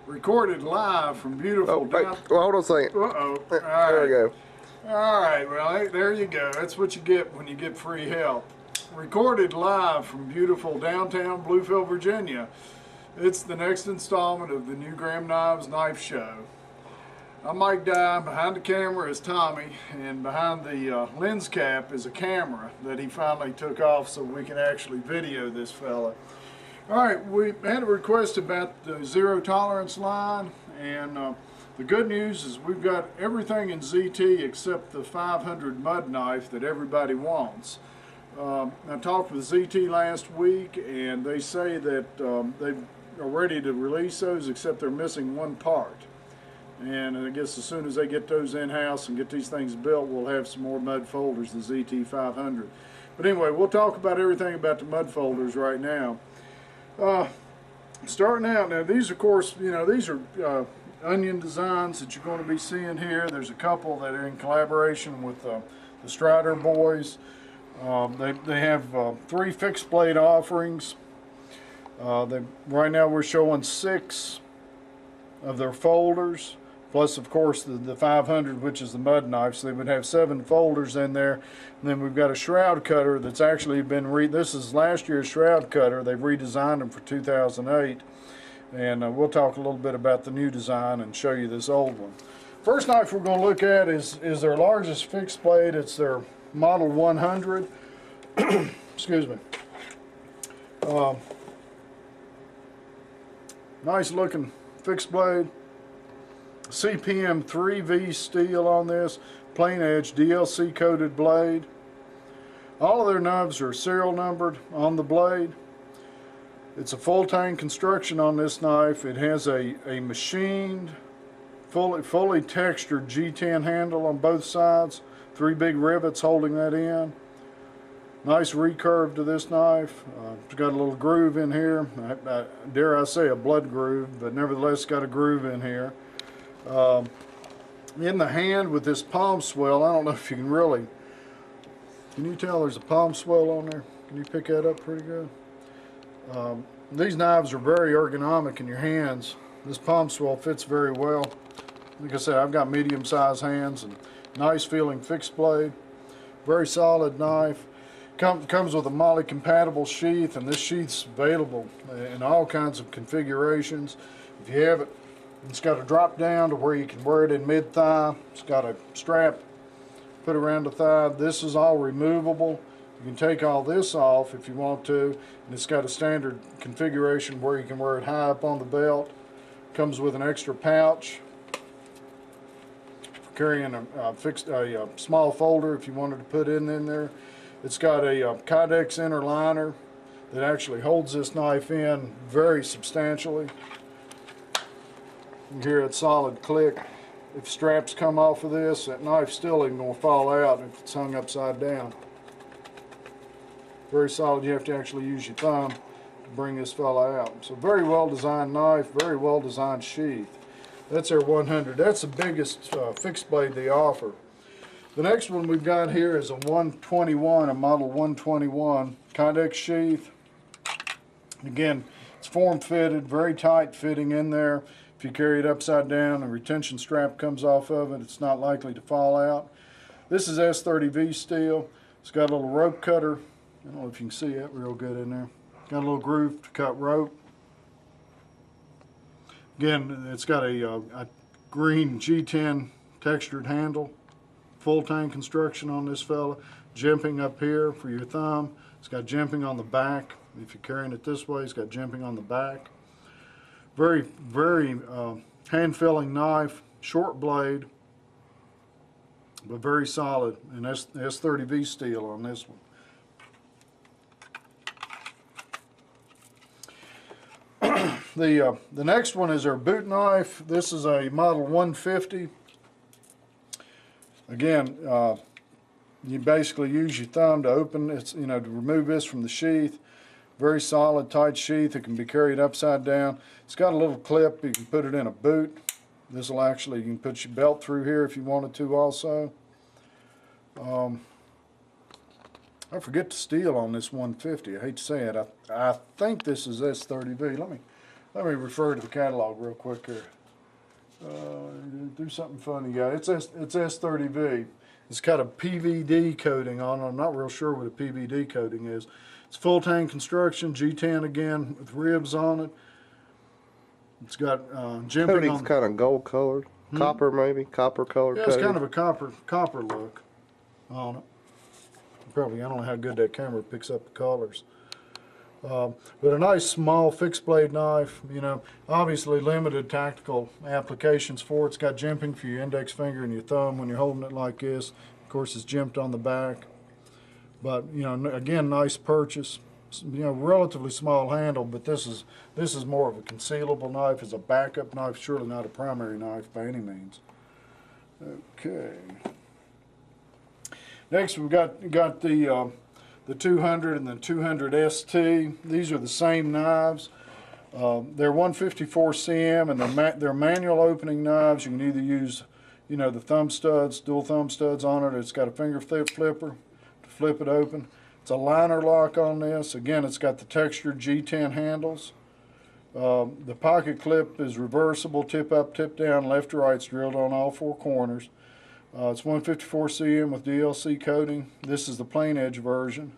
Recorded live from beautiful down. Well, hold on a second. Uh-oh. All right. There we go. All right, well, there you go. That's what you get when you get free help. Recorded live from beautiful downtown Bluefield, Virginia. It's the next installment of the New Graham Knives Knife Show. I'm Mike Dye. Behind the camera is Tommy, and behind the lens cap is a camera that he finally took off so we can actually video this fella. All right, we had a request about the zero tolerance line, and the good news is we've got everything in ZT except the 500 mud knife that everybody wants. I talked with ZT last week, and they say that they are ready to release those, except they're missing one part. And I guess as soon as they get those in-house and get these things built, we'll have some more mud folders, the ZT 500. But anyway, we'll talk about everything about the mud folders right now. Starting out, now these of course, you know, these are onion designs that you're going to be seeing here. There's a couple that are in collaboration with the Strider boys. They have 3 fixed blade offerings. Right now we're showing 6 of their folders, plus of course the 500, which is the mud knife. So they would have 7 folders in there. And then we've got a shroud cutter that's actually been this is last year's shroud cutter. They've redesigned them for 2008, and we'll talk a little bit about the new design and show you this old one. First knife we're going to look at is their largest fixed blade. It's their Model 100. Excuse me. Nice looking fixed blade. CPM 3V steel on this, plain edge DLC coated blade. All of their knives are serial numbered on the blade. It's a full tang construction on this knife. It has a machined, fully textured G10 handle on both sides. 3 big rivets holding that in. Nice recurve to this knife. It's got a little groove in here. Dare I say a blood groove, but nevertheless got a groove in here. In the hand with this palm swell, I don't know if you can really, can you tell there's a palm swell on there? Can you pick that up pretty good? These knives are very ergonomic in your hands. This palm swell fits very well. Like I said, I've got medium-sized hands, and nice feeling fixed blade. Very solid knife. Comes with a MOLLE compatible sheath, and this sheath's available in all kinds of configurations. If you have it, it's got a drop down to where you can wear it in mid-thigh. It's got a strap put around the thigh. This is all removable. You can take all this off if you want to, and it's got a standard configuration where you can wear it high up on the belt. Comes with an extra pouch for carrying a small folder if you wanted to put it in there. It's got a Kydex inner liner that actually holds this knife in very substantially. You hear a solid click. If straps come off of this, that knife still isn't going to fall out if it's hung upside down. Very solid. You have to actually use your thumb to bring this fella out. So very well designed knife, very well designed sheath. That's their 100. That's the biggest fixed blade they offer. The next one we've got here is a 121, a Model 121 Kydex sheath. Again, it's form fitted, very tight fitting in there. If you carry it upside down, a retention strap comes off of it, it's not likely to fall out. This is S30V steel. It's got a little rope cutter. I don't know if you can see it real good in there. Got a little groove to cut rope. Again, it's got a green G10 textured handle. Full tang construction on this fella. Jimping up here for your thumb. It's got jimping on the back. If you're carrying it this way, it's got jimping on the back. Very, very hand-filling knife, short blade, but very solid. And S30V steel on this one. The next one is our boot knife. This is a Model 150. Again, you basically use your thumb to open it, to remove this from the sheath. Very solid, tight sheath. It can be carried upside down. It's got a little clip. You can put it in a boot. This will actually, you can put your belt through here if you wanted to also. I forget the steel on this 150. I hate to say it. I think this is S30V. Let me refer to the catalog real quick here. Do something funny, yeah. It's S30V. It's got a PVD coating on it. I'm not real sure what a PVD coating is. It's full tank construction, G10 again with ribs on it. It's got jimping Coating's on. kind of gold colored, copper maybe, copper colored. Yeah, it's kind of a copper look on it. Probably, I don't know how good that camera picks up the colors. But a nice small fixed blade knife, you know, obviously limited tactical applications for it. It's got jimping for your index finger and your thumb when you're holding it like this. Of course, it's jimped on the back. But, you know, again, nice purchase. You know, relatively small handle, but this is more of a concealable knife. It's a backup knife, surely not a primary knife by any means. Okay. Next, we've got the 200 and the 200 ST. These are the same knives. They're 154 cm, and they're manual opening knives. You can either use, you know, the thumb studs, dual thumb studs on it. It's got a finger flipper to flip it open. It's a liner lock on this. Again, it's got the textured G10 handles. The pocket clip is reversible, tip up, tip down, left to right. It's drilled on all four corners. It's 154 cm with DLC coating. This is the plain edge version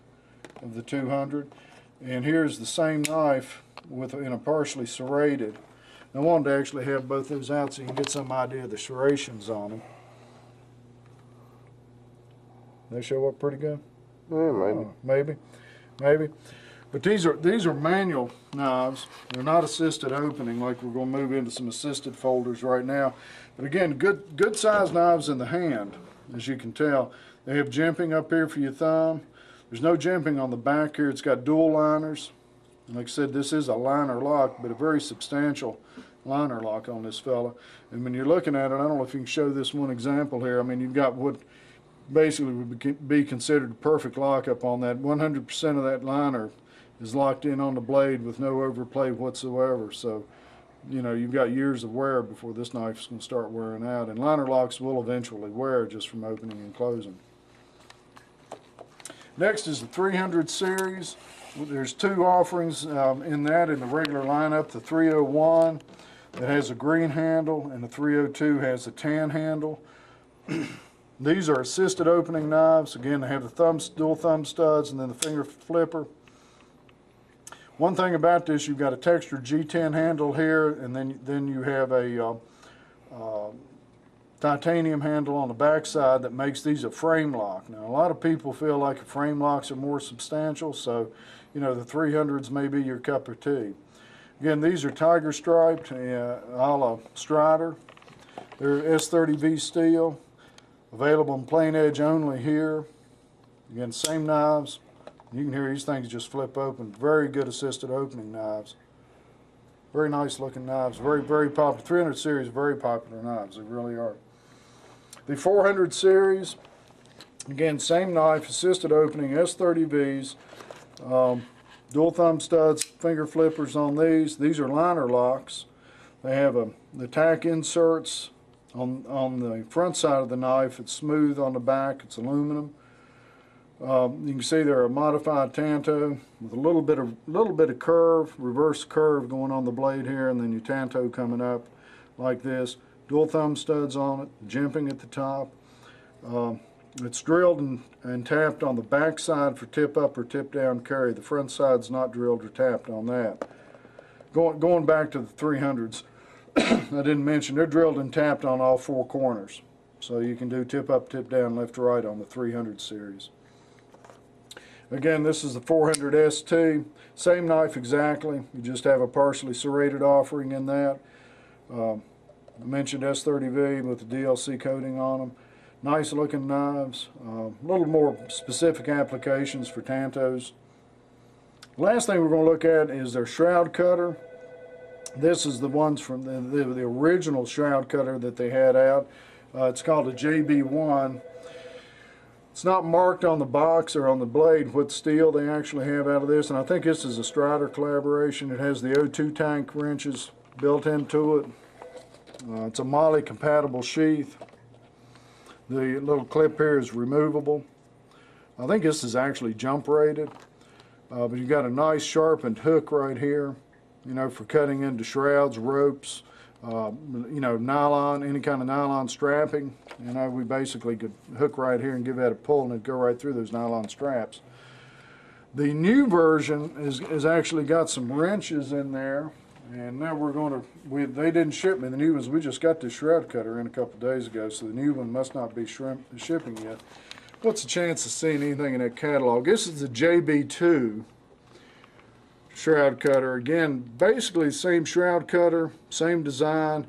of the 200. And here's the same knife in a partially serrated. I wanted to actually have both those out so you can get some idea of the serrations on them. They show up pretty good? Yeah, maybe. Maybe. But these are manual knives. They're not assisted opening, like we're going to move into some assisted folders right now. But again, good sized knives in the hand, as you can tell. They have jimping up here for your thumb. There's no jimping on the back here. It's got dual liners. And like I said, this is a liner lock, but a very substantial liner lock on this fella. And when you're looking at it, I don't know if you can show this one example here. I mean, you've got what basically would be considered a perfect lockup on that. 100% of that liner is locked in on the blade with no overplay whatsoever. So, you know, you've got years of wear before this knife is going to start wearing out. And liner locks will eventually wear just from opening and closing. Next is the 300 series. There's two offerings in the regular lineup. The 301 that has a green handle, and the 302 has a tan handle. These are assisted opening knives. Again, they have the dual thumb studs and then the finger flipper. One thing about this, you've got a textured G10 handle here, and then you have a titanium handle on the back side that makes these a frame lock. Now, a lot of people feel like frame locks are more substantial, so, you know, the 300s may be your cup of tea. Again, these are tiger striped, a la Strider. They're S30V steel, available in plain edge only here. Again, same knives. You can hear these things just flip open. Very good assisted opening knives. Very nice looking knives. Very, very popular. 300 series, very popular knives. They really are. The 400 series, again, same knife, assisted opening, S30Vs. Dual thumb studs, finger flippers on these. These are liner locks. They have the tack inserts on the front side of the knife. It's smooth on the back. It's aluminum. You can see they're a modified Tanto with a little bit of curve, reverse curve going on the blade here, and then your Tanto coming up like this. Dual thumb studs on it, jimping at the top. It's drilled and tapped on the back side for tip up or tip down carry. The front side's not drilled or tapped on that. Going back to the 300s, I didn't mention they're drilled and tapped on all four corners. So you can do tip up, tip down, left to right on the 300 series. Again, this is the 400 ST. Same knife exactly. You just have a partially serrated offering in that. I mentioned S30V with the DLC coating on them. Nice looking knives. A little more specific applications for Tantos. Last thing we're going to look at is their shroud cutter. This is the ones from the original shroud cutter that they had out. It's called a JB1. It's not marked on the box or on the blade what steel they actually have out of this, and I think this is a Strider collaboration. It has the O2 tank wrenches built into it. It's a MOLLE compatible sheath. The little clip here is removable. I think this is actually jump rated, but you've got a nice sharpened hook right here, you know, for cutting into shrouds, ropes, you know, nylon, any kind of nylon strapping. You know, we basically could hook right here and give that a pull and it'd go right through those nylon straps. The new version is actually got some wrenches in there, and now we're going to, they didn't ship me the new ones. We just got this shroud cutter in a couple days ago, so the new one must not be shipping yet. What's the chance of seeing anything in that catalog? This is the JB2 shroud cutter. Again, basically the same shroud cutter, same design,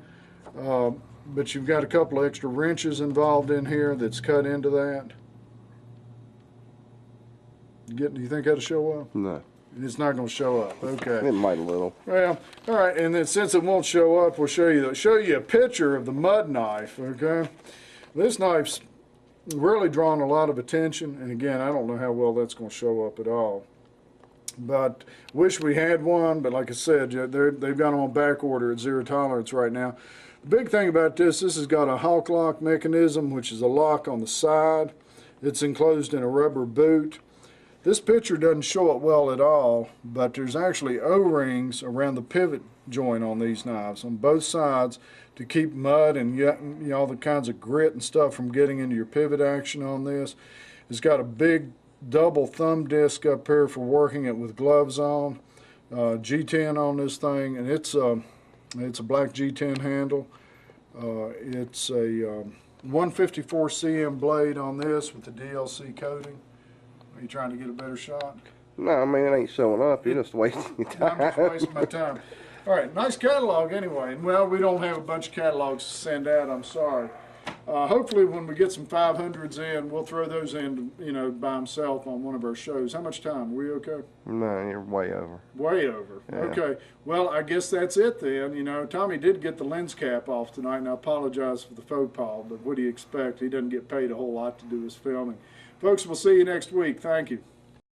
but you've got a couple of extra wrenches involved in here that's cut into that. Do you think that'll show up? No. It's not going to show up. Okay. It might a little. Well, all right. And then since it won't show up, we'll show you a picture of the mud knife. Okay. This knife's really drawn a lot of attention, and again, I don't know how well that's going to show up at all. But wish we had one. But like I said, they've got them on back order at 0 tolerance right now. The big thing about this has got a Hawk lock mechanism, which is a lock on the side. It's enclosed in a rubber boot. This picture doesn't show it well at all, but there's actually O-rings around the pivot joint on these knives on both sides to keep mud and you know, all the kinds of grit and stuff from getting into your pivot action on this. It's got a big double thumb disc up here for working it with gloves on. G10 on this thing, and it's a black G10 handle. It's a 154 cm blade on this with the DLC coating. Are you trying to get a better shot? No, I mean, it ain't showing up. You're just wasting your time. I'm just wasting my time. All right, nice catalog anyway. Well, we don't have a bunch of catalogs to send out, I'm sorry. Hopefully when we get some 500s in, we'll throw those in, you know, by himself on one of our shows. How much time? Are we okay? No, you're way over. Way over. Yeah. Okay. Well, I guess that's it then. You know, Tommy did get the lens cap off tonight, and I apologize for the faux pas, but what do you expect? He doesn't get paid a whole lot to do his filming. Folks, we'll see you next week. Thank you.